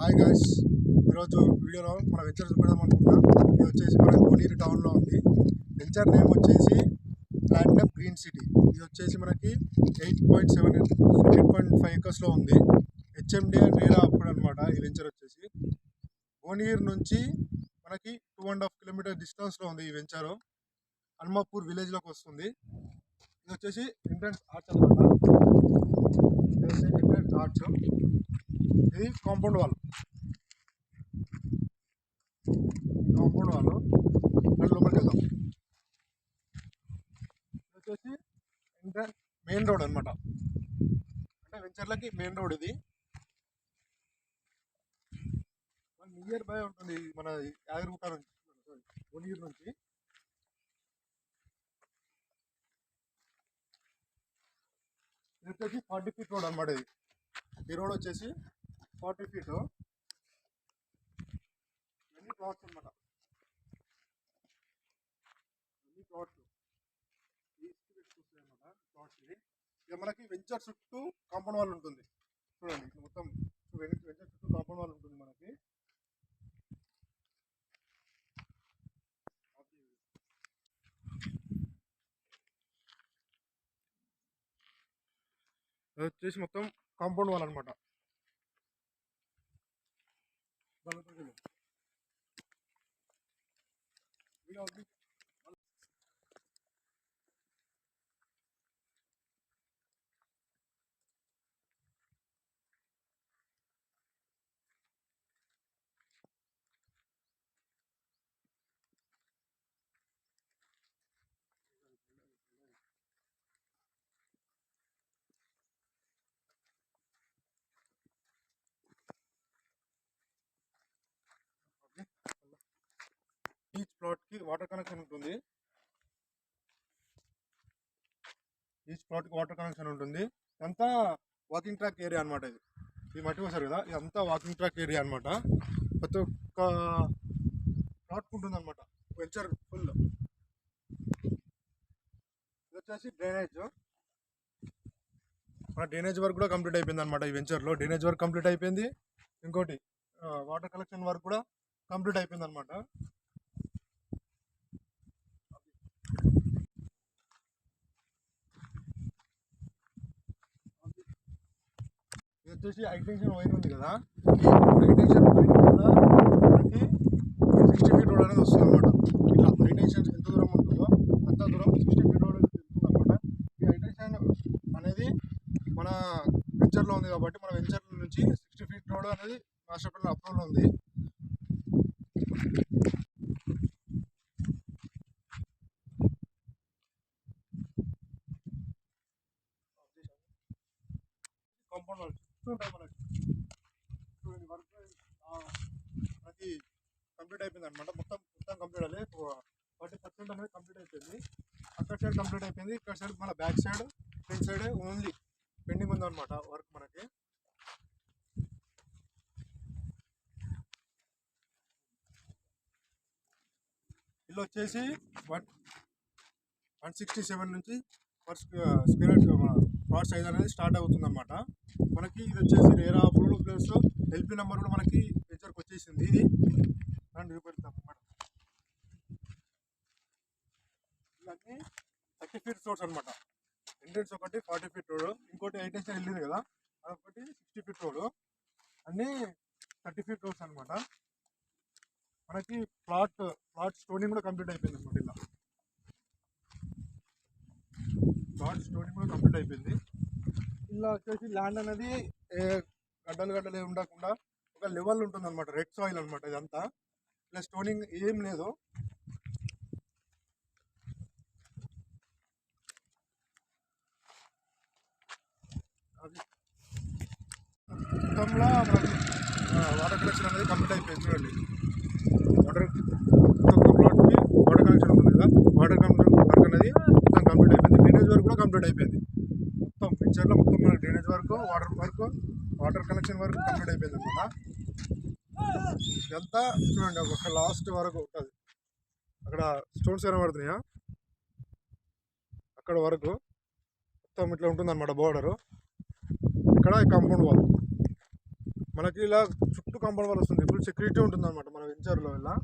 Hi guys, ఈరోజు వీడియోలో మన వెంచర్ చూపెడదాం అనుకుంటున్నా. ఇది వచ్చేసి మన కోనేరు టౌన్లో ఉంది. వెంచర్ నేమ్ వచ్చేసి ప్లాటినం గ్రీన్ సిటీ. ఇది వచ్చేసి మనకి 8.5 ఎకర్స్లో ఉంది. హెచ్ఎండిఏ నేరా అప్పుడు అనమాట. ఈ వెంచర్ వచ్చేసి కోనేరు నుంచి మనకి 2.5 కిలోమీటర్ డిస్టెన్స్లో ఉంది. ఈ వెంచర్ అల్మాపూర్ విలేజ్లోకి వస్తుంది. ఇది వచ్చేసి ఎంట్రన్స్ ఆర్చ్ అనమాట. ఎంట్రన్స్ ఆర్చ్, ఇది కాంపౌండ్ వాల్ లోపలికి వెళ్దాం. ఇది వచ్చేసి మెయిన్ రోడ్ అనమాట. అంటే వెంచర్లకి మెయిన్ రోడ్ ఇది. నియర్ బై ఉంటుంది మన యాదగిరిగుట్ట నుంచి, కోనేరు నుంచి. ఇది వచ్చేసి 40 ఫీట్ రోడ్ అనమాట. ఈ రోడ్ వచ్చేసి 40 ఫీట్. అన్ని ప్లాట్స్ అనమాట. అన్ని ప్లాట్స్ ఈస్ట్ వెస్ట్ వస్తాయి అనమాట. ప్లాట్స్ ఇక మనకి వెంచర్ చుట్టూ కాంపౌండ్ వాల్ ఉంటుంది. చూడండి, ఇట్లా మొత్తం వెంచర్ చుట్టూ కాంపౌండ్ వాల్ ఉంటుంది మనకి. అది వచ్చేసి మొత్తం కాంపౌండ్ వాల్ అనమాట. ఈచ్ ప్లాట్ కి వాటర్ కనెక్షన్ ఉంటుంది. ఇదంతా వాకింగ్ ట్రాక్ ఏరియా అనమాట. ఇది మట్టి వస్తారు కదా, ఇదంతా వాకింగ్ ట్రాక్ ఏరియా అనమాట. ప్రతి ఒక్క ప్లాట్ ఉంటుంది అనమాట వెంచర్ ఫుల్. ఇది వచ్చేసి డ్రైనేజ్. మన డ్రైనేజ్ వర్క్ కూడా కంప్లీట్ అయిపోయింది అనమాట. ఈ వెంచర్లో డ్రైనేజ్ వర్క్ కంప్లీట్ అయిపోయింది. ఇంకోటి వాటర్ కలెక్షన్ వర్క్ కూడా కంప్లీట్ అయిపోయింది అనమాట. ఇది వచ్చేసి హైటెన్షన్ వైర్ ఉంది కదా, హైటెన్షన్ వైర్ కూడా మనకి 60 ఫీట్ రోడ్ అనేది వస్తుంది అనమాట. ఇట్లా హైటెన్షన్ ఎంత దూరం ఉంటుందో అంత దూరం 60 ఫీట్ రోడ్ వెళ్తుంది అనమాట. ఈ హైటెన్షన్ అనేది మన వెంచర్లో ఉంది కాబట్టి మన వెంచర్ నుంచి 60 ఫీట్ రోడ్ అనేది మాస్టర్ ప్లాన్ అప్రూవల్ ఉంది. కాంపౌండ్ వాళ్ళు ఉంటాయి మనకి. చూడండి, వర్క్ మనకి కంప్లీట్ అయిపోయింది అనమాట. మొత్తం కంప్లీట్ అయ్యి 40% అనేది కంప్లీట్ అయిపోయింది. అక్కడ సైడ్ కంప్లీట్ అయిపోయింది. ఇక్కడ సైడ్ మన back side front side only pending ఉందన్నమాట వర్క్ మనకి. ఇల్లు వచ్చేసి 167 నుంచి స్క్వేర్ ప్లాట్ సైజ్ అనేది స్టార్ట్ అవుతుంది అనమాట మనకి. ఇది వచ్చేసి RERA approval place. LP number కూడా మనకి వెంచర్కి వచ్చేసింది. ఇది దాన్ని చూపెడతాం అనమాట. ఇవన్నీ 30 ఫీట్ రోడ్స్ అనమాట. ఎంట్రెన్స్ ఒకటి 40 ఫీట్ రోడ్, ఇంకోటి హైటెన్షన్ వెళ్ళింది కదా అదొకటి 60 ఫీట్ రోడ్. అన్నీ 30 ఫీట్ రోడ్స్ అనమాట. మనకి ప్లాట్ స్టోనింగ్ కూడా కంప్లీట్ అయిపోయింది అనమాట. ఇలా ప్లాట్ స్టోనింగ్ కూడా కంప్లీట్ అయిపోయింది. ఇలా వచ్చేసి ల్యాండ్ అనేది గడ్డలు ఉండకుండా ఒక లెవెల్ ఉంటుంది అనమాట. రెడ్ సాయిల్ అనమాట ఇదంతా. ఇలా స్టోనింగ్ ఏం లేదు. అది మొత్తంలో మనకి వాటర్ కనెక్షన్ అనేది కంప్లీట్ అయిపోయింది. చూడండి, ఒక్కొక్క ప్లాట్కి వాటర్ కనెక్షన్ ఉంటుంది కదా, వాటర్ వర్క్ అనేది మొత్తం కంప్లీట్ అయిపోయింది. డ్రైనేజ్ వర్క్ కూడా కంప్లీట్ అయిపోయింది. మొత్తం పిక్చర్లో మొత్తం మన drainage work, water connection work complete అయిపోయింది అనమాట. ఇదంతా చూడండి, ఒక లాస్ట్ వరకు ఉంటుంది. అక్కడ స్టోన్స్ కనబడుతున్నాయా, అక్కడ వరకు మొత్తం ఇట్లా ఉంటుంది అనమాట బోర్డరు. ఇక్కడ కాంపౌండ్ వాల్. మనకి ఇలా చుట్టూ కాంపౌండ్ వాల్ వస్తుంది, ఫుల్ సెక్యూరిటీ ఉంటుంది అనమాట మన వెంచర్లో. ఇలా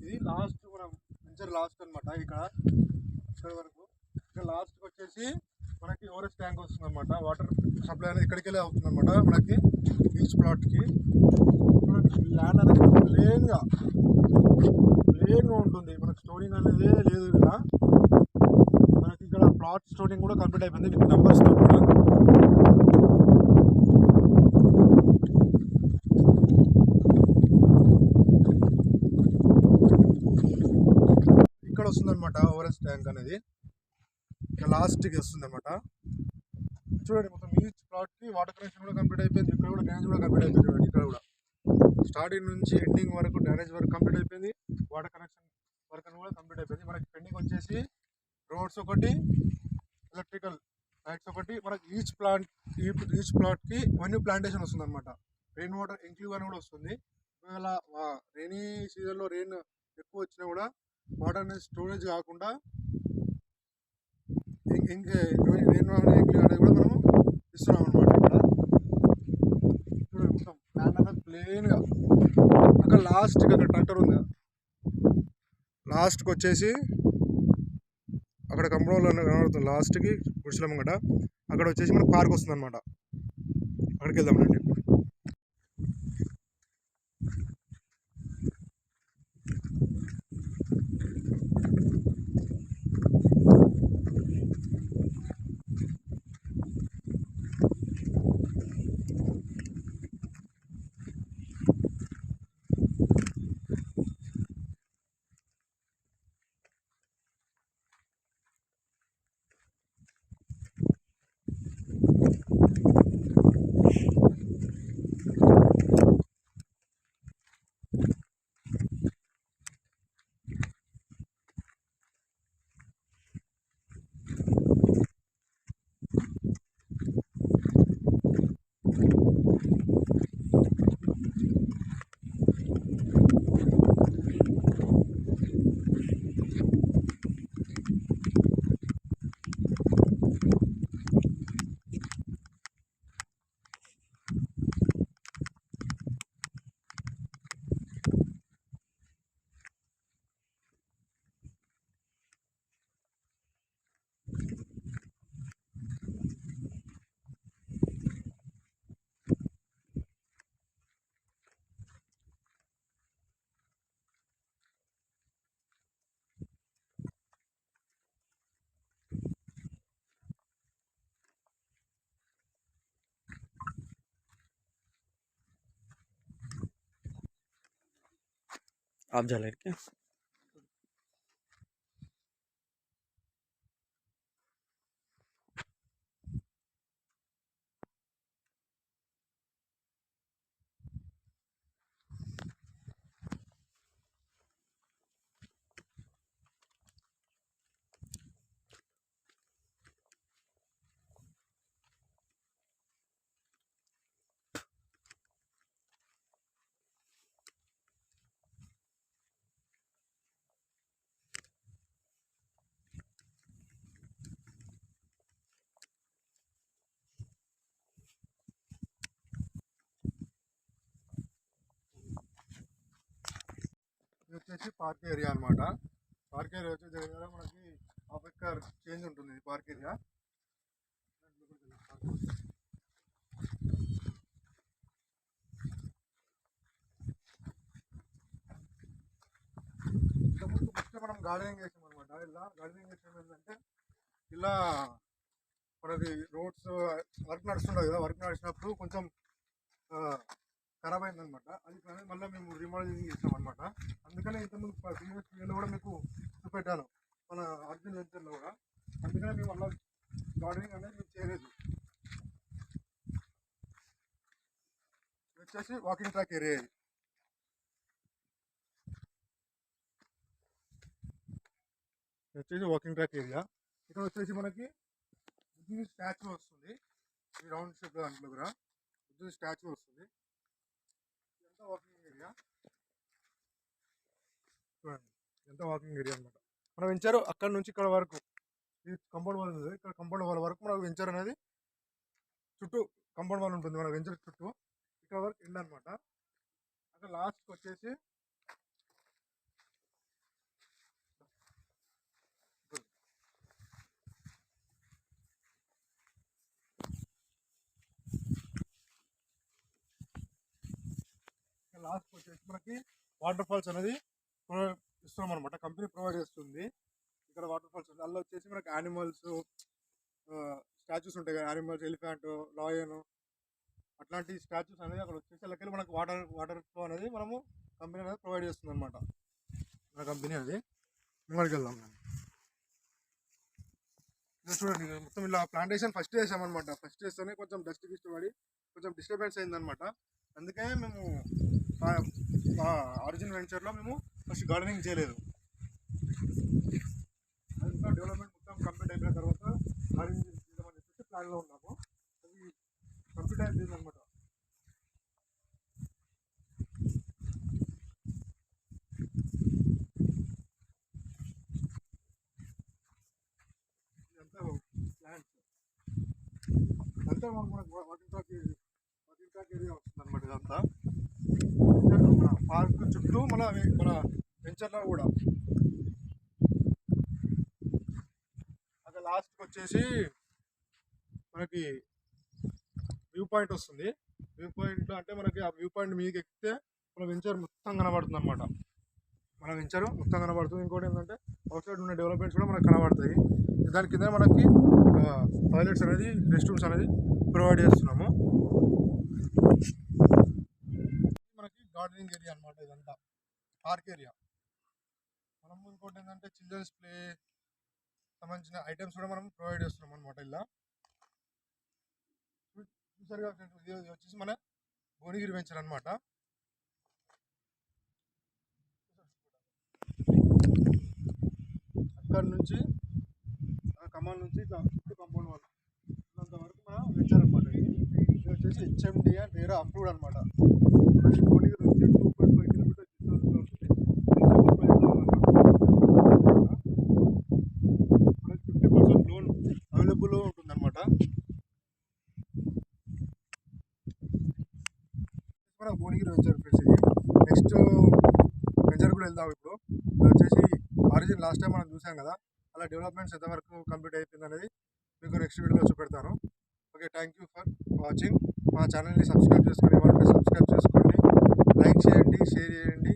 ఇది లాస్ట్ మనం వెంచర్ లాస్ట్ అనమాట. ఇక్కడ వరకు ఇక్కడ లాస్ట్కి వచ్చేసి మనకి ఓరెస్ ట్యాంక్ వస్తుంది అనమాట. వాటర్ సప్లై అనేది ఇక్కడికి వెళ్ళి అవుతుంది అనమాట మనకి ఈచ్ ప్లాట్కి. ల్యాండ్ అనేది ప్లేన్గా ఉంటుంది, మనకి స్టోరింగ్ అనేది లేదు. ఇలా మనకి ఇక్కడ ప్లాట్ స్టోరింగ్ కూడా కంప్లీట్ అయిపోయింది విత్ నెంబర్స్తో కూడా. ఇక్కడ వస్తుంది అనమాట ఓఆర్ఎస్ ట్యాంక్ అనేది, ఇక్కడ లాస్ట్కి వస్తుంది అనమాట. చూడండి మొత్తం ఈచ్ ప్లాట్కి వాటర్ కనెక్షన్ కూడా కంప్లీట్ అయిపోయింది. ఇక్కడ కూడా డ్యానేజ్ కూడా కంప్లీట్ అయిపోయింది. చూడండి ఇక్కడ కూడా స్టార్టింగ్ నుంచి ఎండింగ్ వరకు డ్యానేజ్ వర్క్ కంప్లీట్ అయిపోయింది, వాటర్ కనెక్షన్ వర్క్ అని కూడా కంప్లీట్ అయిపోయింది. మనకి పెండింగ్ వచ్చేసి రోడ్స్ ఒకటి, ఎలక్ట్రికల్ లైట్స్ ఒకటి. మనకి ఈచ్ ప్లాట్కి వన్ ప్లాంటేషన్ వస్తుంది అనమాట. రెయిన్ వాటర్ ఇంక్లూడ్ అని కూడా వస్తుంది. ఒకవేళ రెయినీ సీజన్లో రెయిన్ ఎక్కువ వచ్చినా కూడా వాటర్ అనేది స్టోరేజ్ కాకుండా ఇంకా రెయిన్ వాటర్ ఇంక్లూడ్ అనేది కూడా మనం ఇస్తున్నాం అనమాట. ఇక్కడ చూడండి మొత్తం ల్యాండ్ అనేది ప్లేన్గా. అక్కడ లాస్ట్కి అక్కడ ట్రాక్టర్ ఉంది, లాస్ట్కి వచ్చేసి అక్కడ కంపౌండ్లో కనబడుతుంది లాస్ట్కి గుడిసెలమ్మ గట. అక్కడ వచ్చేసి మనకు పార్క్ వస్తుంది అనమాట. అక్కడికి వెళ్దామండి. आप झाले क्या? ఇది వచ్చేసి పార్క్ ఏరియా అనమాట. పార్క్ ఏరియా వచ్చేసి దగ్గర మనకి హాఫ్ ఎకర్ చేంజ్ ఉంటుంది పార్క్ ఏరియా. ఇంతకుముందు ఫస్ట్ మనం గార్డెనింగ్ చేసాం అనమాట. ఇలా గార్డెనింగ్ చేసాం ఏంటంటే ఇలా మనకి రోడ్స్ వర్క్ నడుస్తుంటుంది కదా, వర్క్ నడిచినప్పుడు కొంచెం ఖరాబ్ అయిందనమాట. అది కానీ మళ్ళీ మేము రీమోడలింగ్ చేసాం అనమాట. అందుకనే ఇంతకుముందు ప్రీవియస్ వీడియోలో కూడా మీకు చూపెట్టాను మన అర్జున్ వెంచర్లో కూడా. అందుకనే మేము అలా గార్డెనింగ్ అనేది మేము చేయలేదు. ఇది వచ్చేసి వాకింగ్ ట్రాక్ ఏరియా. ఇది వచ్చేసి వాకింగ్ ట్రాక్ ఏరియా. ఇక్కడ వచ్చేసి మనకి బుద్ధుడి స్టాచ్యూ వస్తుంది. ఈ రౌండ్ షేప్ దాంట్లో కూడా బుద్ధుడి స్టాచ్యూ వస్తుంది. ఇదంతా వాకింగ్ ఏరియా. చూడండి, ఇదంతా వాకింగ్ ఏరియా అనమాట. మనం వెంచారు అక్కడ నుంచి ఇక్కడ వరకు ఈ కంపౌండ్ వాల్ ఉంది. ఇక్కడ కంపౌండ్ వాల్ వరకు మనకు వెంచర్ అనేది చుట్టూ కంపౌండ్ వాల్ ఉంటుంది. మన వెంచర్ చుట్టూ ఇక్కడ వరకు ఎండ్ అనమాట. అక్కడ లాస్ట్కి వచ్చేసి మనకి వాటర్ ఫాల్స్ అనేది ఇస్తున్నాం అనమాట. కంపెనీ ప్రొవైడ్ చేస్తుంది. ఇక్కడ వాటర్ ఫాల్స్ ఉంది. అందులో వచ్చేసి మనకి యానిమల్స్ స్టాచ్యూస్ ఉంటాయి కదా, యానిమల్స్, ఎలిఫెంట్, లాయన్, అట్లాంటి స్టాచ్యూస్ అనేది అక్కడ వచ్చేసి అలాగే మనకు వాటర్ ఫ్లో అనేది మనము కంపెనీ అనేది ప్రొవైడ్ చేస్తుంది అనమాట. మన కంపెనీ అది ముంగడికి వెళ్దాం. ఇది చూడండి, మొత్తం ఇలా ప్లాంటేషన్ ఫస్ట్ వేసామన్నమాట. ఫస్ట్ వేస్తేనే కొంచెం డస్ట్ పడి కొంచెం డిస్టర్బెన్స్ అయిందనమాట. అందుకే మేము ఆరిజిన్ వెంచర్లో మేము ఫస్ట్ గార్డెనింగ్ చేయలేదు. ఇంకా డెవలప్మెంట్ మొత్తం కంప్లీట్ అయిపోయిన తర్వాత గార్డెనింగ్ చేద్దామని చెప్పేసి ప్లాన్లో ఉన్నాము. అది కంప్లీట్ అయిపోయింది అనమాట. ఇదంతా ప్లాంట్స్ అంతా మనకు వాకింగ్ ట్రాక్ ఏరియా వస్తుంది అనమాట. ఇదంతా పార్క్ చుట్టూ మన వెంచర్లో కూడా అక్కడ లాస్ట్కి వచ్చేసి మనకి వ్యూ పాయింట్ వస్తుంది. వ్యూ పాయింట్ అంటే మనకి ఆ వ్యూ పాయింట్ మీకు ఎక్కితే మన వెంచర్ మొత్తం కనబడుతుంది అనమాట. మన వెంచర్ మొత్తం కనబడుతుంది. ఇంకోటి ఏంటంటే అవుట్ సైడ్ ఉన్న డెవలప్మెంట్స్ కూడా మనకు కనబడతాయి. దాని కింద మనకి టాయిలెట్స్ అనేది, రెస్ట్ రూమ్స్ అనేది ప్రొవైడ్ చేస్తున్నాము. మనకి గార్డెనింగ్ ఏరియా అనమాట. ఇదంతా పార్క్ ఏరియా. మనము ఇంకోటి ఏంటంటే చిల్డ్రన్స్ ప్లే సంబంధించిన ఐటమ్స్ కూడా మనం ప్రొవైడ్ చేస్తున్నాం అనమాట. ఇలా చూసారుగా ఇది వచ్చేసి మన భువనగిరి వెంచర్ అనమాట. అక్కడ నుంచి ఖమ్మం నుంచి ఇట్లా చుట్టూ కంపౌండ్ వాళ్ళు ఉన్నంత వరకు మన వెంచర్ అనమాట. ఇది వచ్చేసి హెచ్ఎండి అండ్ డేరా అప్రూవ్డ్ అనమాట. భువనగిరి నుంచి 2.5 కిలోమీటర్ డిస్టెన్స్లో ఉంటుంది. మనకి 50% లోన్ అవైలబుల్ ఉంటుంది అనమాట. మన భువనగిరి వెంచర్ ఫ్రెండ్స్. ఇది నెక్స్ట్ వెంచర్ కూడా వెళ్దాం. ఇప్పుడు వచ్చేసి ఆరిజిన్ లాస్ట్ టైం మనం చూసాం కదా, అలా డెవలప్మెంట్స్ ఎంతవరకు కంప్లీట్ అయిపోయింది అనేది మీకు నెక్స్ట్ వీడియోలో చూపెడతాను. Okay, thank you for watching. మా ఛానల్ని సబ్స్క్రైబ్ చేసుకొని, ఏమంటే సబ్స్క్రైబ్ చేసుకోండి, లైక్ చేయండి, షేర్ చేయండి.